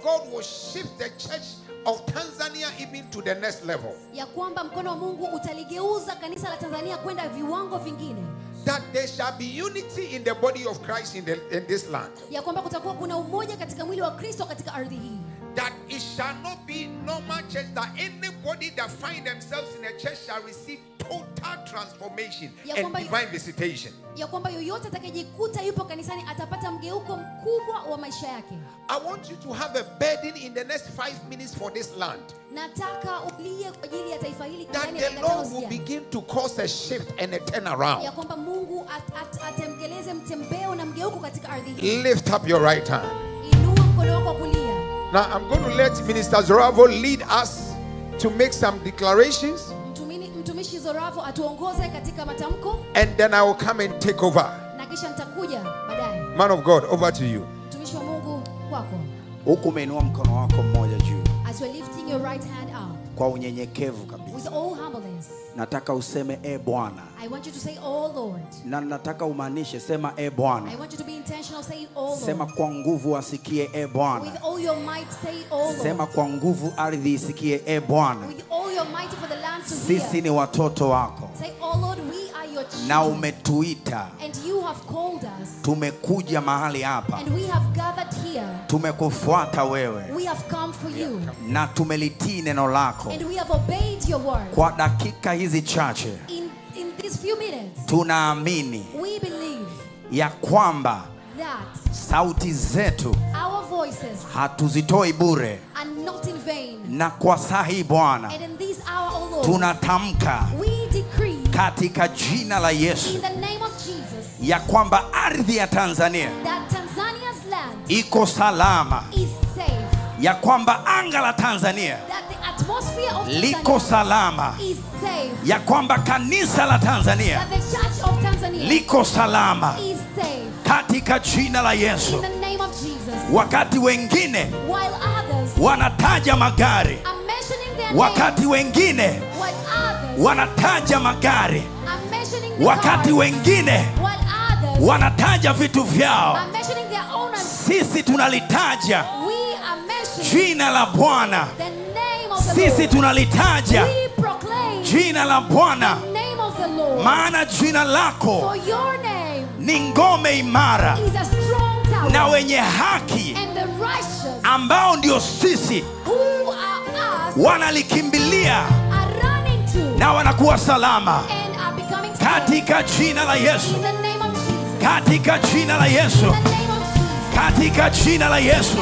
God will shift the church of Tanzania even to the next level. Ya kwamba mkono wa Mungu utaligeuza kanisa la Tanzania kwenda viwango vingine. That there shall be unity in the body of Christ in this land. Ya kwamba kutakuwa kuna umoja katika mwili wa Kristo katika ardhi hii. That it shall not be normal church, that anybody that find themselves in a church shall receive total transformation and divine visitation. Ya kwamba yoyote atakayejikuta yupo kanisani atapata mgeuko mkubwa wa maisha yake. I want you to have a burden in the next 5 minutes for this land. Nataka ulie kwa ajili ya taifa hili that the Lord will begin to cause a shift and a turnaround. Ya kwamba Mungu atemgeleze mtembeo na mgeuko katika ardhi hii. Lift up your right hand. Inua mkono wako kulia. Now I'm going to let Minister Zoravo lead us to make some declarations. Mtumishi Zoravo atuongoze katika matamko. And then I will come and take over. Na kisha nitakuja baadaye. Man of God, over to you. Mtumishi wa Mungu kwako. Huku umeinua mkono wako mmoja juu. As you're lifting your right hand up. Kwa unyenyekevu kabisa. With all humbleness. Nataka useme Bwana. I want you to say, oh Lord. Na nataka umaanishe, sema Bwana. I want you to be intentional, say, oh Lord. Sema kwa nguvu asikie Bwana. With all your might, say, oh Lord. Sema kwa nguvu ardhi isikie Bwana. With all your might for the land to hear. Sisi ni watoto wako. Say, oh Lord, we are your children. Na umetuita. And you have called us. Tumekuja mahali hapa. And we have gathered here. Tumekufuata wewe. We have come for you. Na tumelitii neno lako. And we have obeyed your word. Kwa dakika hizi chache. In these few minutes. Tunaamini. We believe. Ya kwamba. That. Sauti zetu. Our voices. Hatuzitoi bure. And not in vain. Na kwa sahi Bwana. And in this hour, oh Lord. Tunatamka. We decree. Katika jina la Yesu. In the name of Jesus. Ya kwamba ardhi ya Tanzania. That Tanzania's land. Iko salama. Is safe. Ya kwamba anga la Tanzania. That the atmosphere of Tanzania. Liko salama. Is safe. Ya kwamba kanisa la Tanzania. That the church of Tanzania. Liko salama. Is safe. Katika jina la Yesu. In the name of Jesus. Wakati wengine. While others. Wanataja magari. Are mentioning their wakati names. Wengine. While others. Wanataja magari. Are mentioning their wakati cars. Wengine. While others. Wanataja vitu vyao. Are mentioning their own. Sisi tunalitaja. We are mentioning. Jina la Bwana. The name of the Sisi Lord. tunalitaja. We proclaim. Jina la Bwana. The name of the Lord. Maana jina lako. For your name. Ni ngome imara. Is a strong tower. Na wenye haki. And the righteous. Ambao ndio sisi. Who are us. Wanalikimbilia. Are running to. Na wanakuwa salama. And are becoming safe. Katika jina la Yesu. In the name of Jesus. Katika jina la Yesu. In the name of Jesus. Katika jina la Yesu.